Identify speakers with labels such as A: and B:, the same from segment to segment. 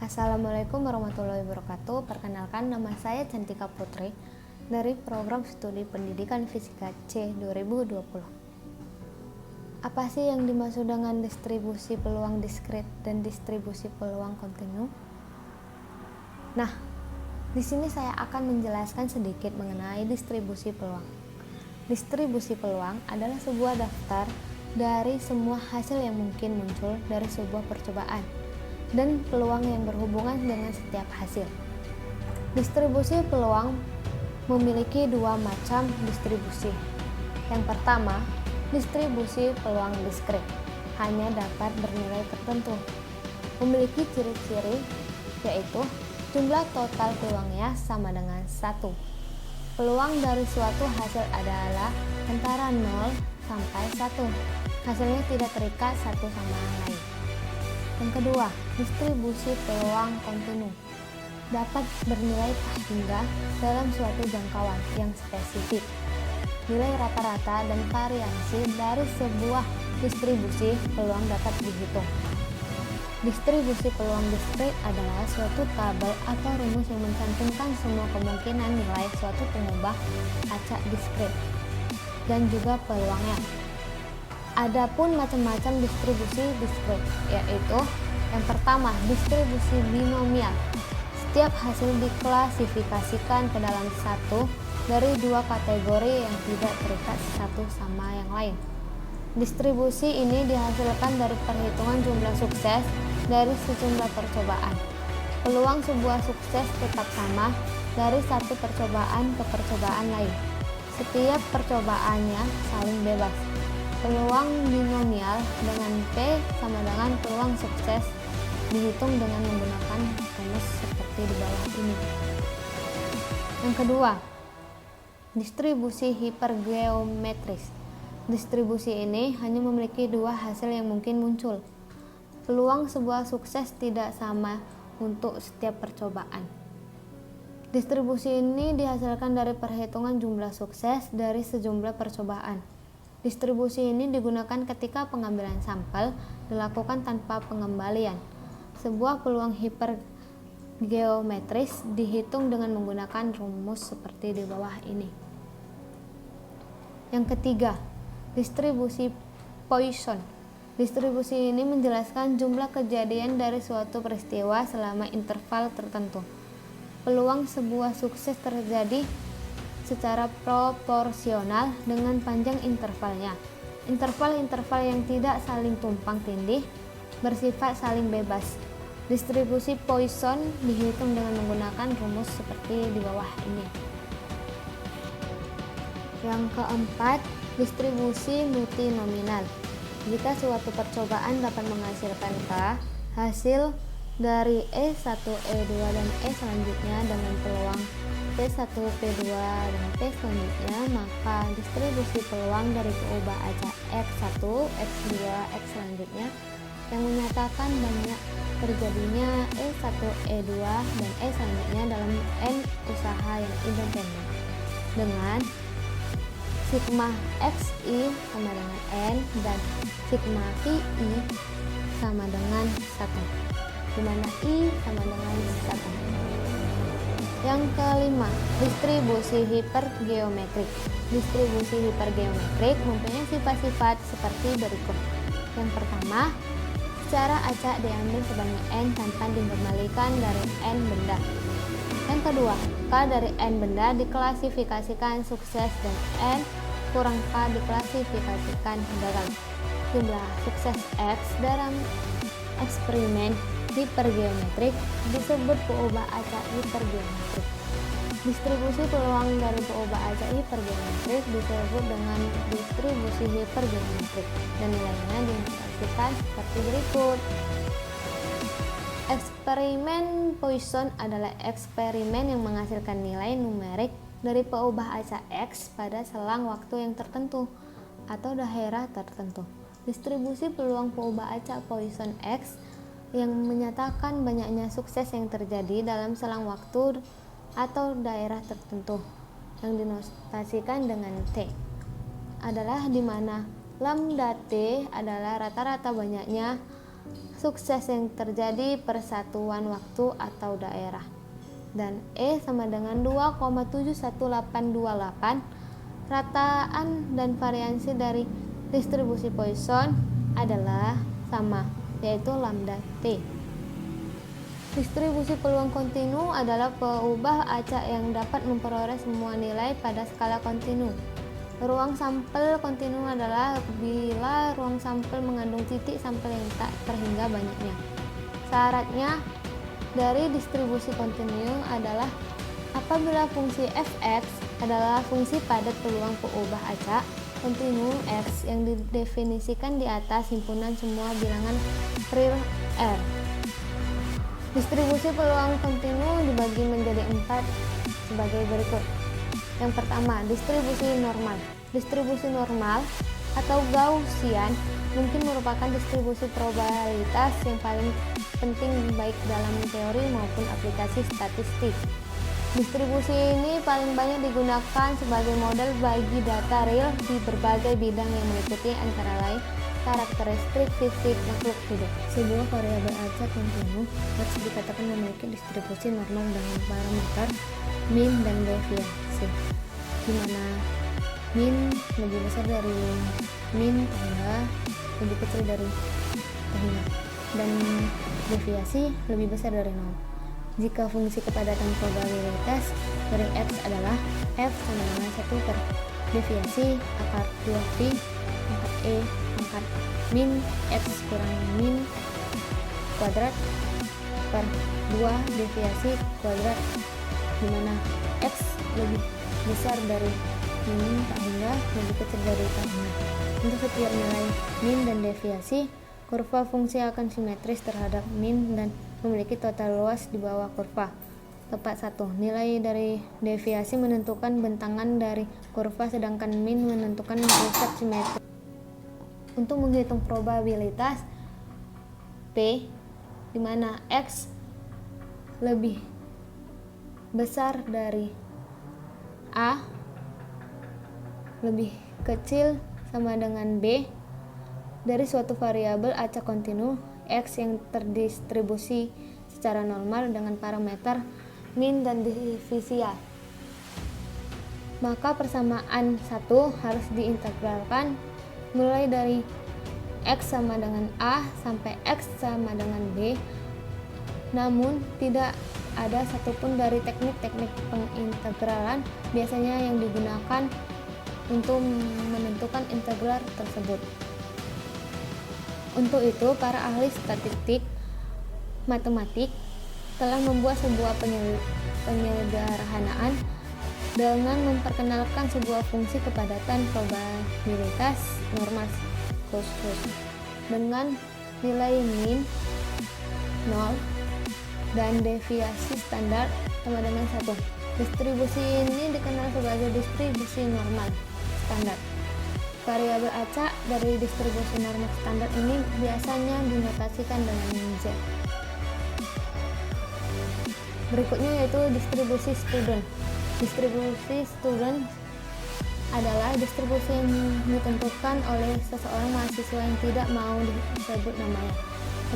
A: Assalamualaikum warahmatullahi wabarakatuh. Perkenalkan, nama saya Cantika Putri dari Program Studi Pendidikan Fisika C 2020. Apa sih yang dimaksud dengan distribusi peluang diskrit dan distribusi peluang kontinu? Nah, di sini saya akan menjelaskan sedikit mengenai distribusi peluang. Distribusi peluang adalah sebuah daftar dari semua hasil yang mungkin muncul dari sebuah percobaan dan peluang yang berhubungan dengan setiap hasil. Distribusi peluang memiliki dua macam distribusi. Yang pertama, distribusi peluang diskrit, hanya dapat bernilai tertentu. Memiliki ciri-ciri yaitu jumlah total peluangnya sama dengan 1. Peluang dari suatu hasil adalah antara 0 sampai 1. Hasilnya tidak terikat satu sama lain. Yang kedua, distribusi peluang kontinu dapat bernilai tak hingga dalam suatu jangkauan yang spesifik. Nilai rata-rata dan variasi dari sebuah distribusi peluang dapat dihitung. Distribusi peluang diskrit adalah suatu tabel atau rumus yang mencantumkan semua kemungkinan nilai suatu pengubah acak diskrit dan juga peluangnya. Adapun macam-macam distribusi diskrit, yaitu yang pertama, distribusi binomial. Setiap hasil diklasifikasikan ke dalam satu dari dua kategori yang tidak terikat satu sama yang lain. Distribusi ini dihasilkan dari perhitungan jumlah sukses dari sejumlah percobaan. Peluang sebuah sukses tetap sama dari satu percobaan ke percobaan lain. Setiap percobaannya saling bebas. Peluang binomial dengan P sama dengan peluang sukses dihitung dengan menggunakan rumus seperti di bawah ini. Yang kedua, distribusi hipergeometris. Distribusi ini hanya memiliki dua hasil yang mungkin muncul. Peluang sebuah sukses tidak sama untuk setiap percobaan. Distribusi ini dihasilkan dari perhitungan jumlah sukses dari sejumlah percobaan. Distribusi ini digunakan ketika pengambilan sampel dilakukan tanpa pengembalian. Sebuah peluang hipergeometris dihitung dengan menggunakan rumus seperti di bawah ini. Yang ketiga, distribusi Poisson. Distribusi ini menjelaskan jumlah kejadian dari suatu peristiwa selama interval tertentu. Peluang sebuah sukses terjadi secara proporsional dengan panjang intervalnya. Interval-interval yang tidak saling tumpang tindih bersifat saling bebas. Distribusi Poisson dihitung dengan menggunakan rumus seperti di bawah ini. Yang keempat, distribusi multinominal. Jika suatu percobaan dapat menghasilkan K, hasil dari E1, E2, dan E selanjutnya dengan peluang P1, P2, dan P selanjutnya, maka distribusi peluang dari peubah acak X1, X2, X selanjutnya yang menyatakan banyak terjadinya E1, E2, dan E selanjutnya dalam N usaha yang independen dengan sigma xi sama dengan n dan sigma pi sama dengan 1, di mana i sama dengan 1. Yang kelima, distribusi hipergeometrik. Distribusi hipergeometrik mempunyai sifat-sifat seperti berikut. Yang pertama, secara acak diambil sebanyak n tanpa dikembalikan dari n benda. Yang kedua, K dari n benda diklasifikasikan sukses dan n kurang K diklasifikasikan gagal. Jumlah sukses X dalam eksperimen hipergeometrik disebut peubah acak hipergeometrik. Distribusi peluang dari peubah acak hipergeometrik disebut dengan distribusi hipergeometrik dan nilainya dinotasikan seperti berikut. Eksperimen Poisson adalah eksperimen yang menghasilkan nilai numerik dari peubah acak X pada selang waktu yang tertentu atau daerah tertentu. Distribusi peluang peubah acak Poisson X yang menyatakan banyaknya sukses yang terjadi dalam selang waktu atau daerah tertentu yang dinotasikan dengan T adalah di mana lambda T adalah rata-rata banyaknya sukses yang terjadi per satuan waktu atau daerah. Dan E sama dengan 2,71828. Rataan dan variansi dari distribusi Poisson adalah sama, yaitu lambda T. Distribusi peluang kontinu adalah peubah acak yang dapat memperoleh semua nilai pada skala kontinu. Ruang sampel kontinu adalah bila ruang sampel mengandung titik sampel yang tak terhingga banyaknya. Syaratnya dari distribusi kontinu adalah apabila fungsi fx adalah fungsi padat peluang peubah acak kontinu x yang didefinisikan di atas himpunan semua bilangan real R. Distribusi peluang kontinu dibagi menjadi 4 sebagai berikut. Yang pertama, distribusi normal. Distribusi normal atau Gaussian mungkin merupakan distribusi probabilitas yang paling penting baik dalam teori maupun aplikasi statistik. Distribusi ini paling banyak digunakan sebagai model bagi data real di berbagai bidang yang meliputi antara lain karakteristik fisik makhluk hidup. Sebuah variabel acak kontinu harus dikatakan memiliki distribusi normal dengan parameter min dan deviasi, di mana min lebih besar dari min hingga lebih kecil dari hingga, dan deviasi lebih besar dari 0. Jika fungsi kepadatan probabilitas dari x adalah f sama dengan 1 per deviasi akar 2pi pangkat e pangkat min x kurang min kuadrat per 2 deviasi kuadrat, di mana x lebih besar dari min tak hingga lebih kecil dari tak hingga. Untuk setiap nilai min dan deviasi, kurva fungsi akan simetris terhadap min dan memiliki total luas di bawah kurva. Tepat 1. Nilai dari deviasi menentukan bentangan dari kurva, sedangkan min menentukan pusat simetri. Untuk menghitung probabilitas P, di mana X lebih besar dari A lebih kecil sama dengan B dari suatu variabel acak kontinu X yang terdistribusi secara normal dengan parameter min dan divisial, maka persamaan 1 harus diintegralkan mulai dari X sama dengan A sampai X sama dengan B. Namun tidak ada satupun dari teknik-teknik pengintegralan biasanya yang digunakan untuk menentukan integral tersebut. Untuk itu, para ahli statistik matematik telah membuat sebuah penyederhanaan dengan memperkenalkan sebuah fungsi kepadatan probabilitas normal khusus dengan nilai min 0 dan deviasi standar sama dengan 1. Distribusi ini dikenal sebagai distribusi normal standar. Variabel acak dari distribusi normal standar ini biasanya dinotasikan dengan Z. Berikutnya yaitu distribusi student. Distribusi student adalah distribusi yang ditentukan oleh seseorang mahasiswa yang tidak mau disebut namanya.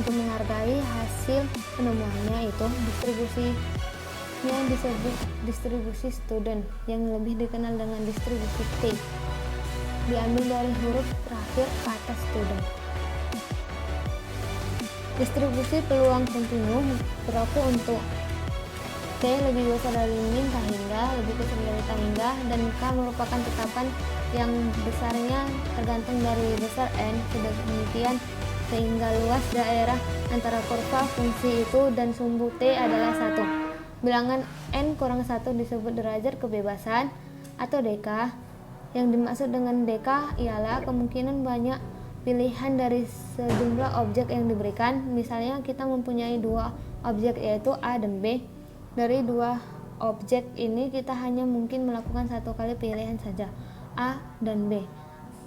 A: Untuk menghargai hasil penemuannya itu, distribusinya disebut distribusi student, yang lebih dikenal dengan distribusi T. Diambil dari huruf terakhir kata student. Distribusi peluang kontinu berlaku untuk T lebih besar dari min tak hingga, lebih kecil dari tak hingga, dan K merupakan tetapan yang besarnya tergantung dari besar N, sedemikian sehingga luas daerah antara kurva fungsi itu dan sumbu T adalah 1. Bilangan N kurang 1 disebut derajat kebebasan atau dk. Yang dimaksud dengan dk ialah kemungkinan banyak pilihan dari sejumlah objek yang diberikan. Misalnya kita mempunyai 2 objek yaitu A dan B. Dari 2 objek ini kita hanya mungkin melakukan 1 kali pilihan saja, A dan B.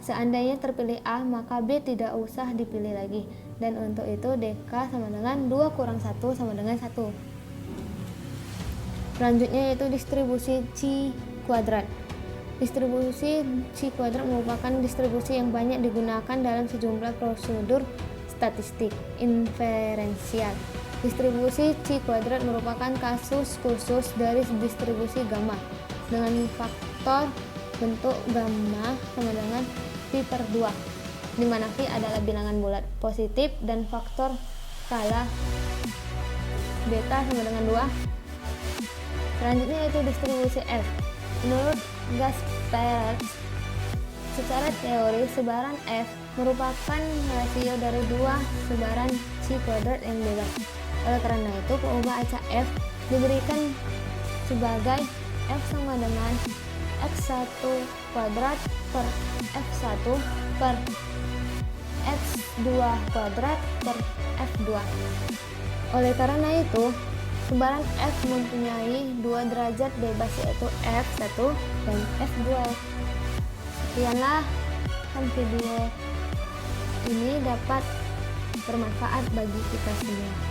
A: Seandainya terpilih A, maka B tidak usah dipilih lagi. Dan untuk itu dk sama dengan 2 kurang 1 sama dengan 1. Selanjutnya yaitu distribusi Chi kuadrat. Distribusi Chi kuadrat merupakan distribusi yang banyak digunakan dalam sejumlah prosedur statistik inferensial. Distribusi chi kuadrat merupakan kasus khusus dari distribusi gamma dengan faktor bentuk gamma sama dengan pi per 2, di mana pi adalah bilangan bulat positif dan faktor skala beta sama dengan 2. Selanjutnya yaitu distribusi F. Menurut Gasparets, secara teori sebaran F merupakan rasio dari dua sebaran chi kuadrat yang bebas. Oleh karena itu, perubahan acak F diberikan sebagai F sama dengan x1 kuadrat per f1 per x2 kuadrat per f2. Oleh karena itu, sebaran F mempunyai dua derajat bebas, yaitu f1 dan f2. Sekianlah video ini dapat bermanfaat bagi kita semua.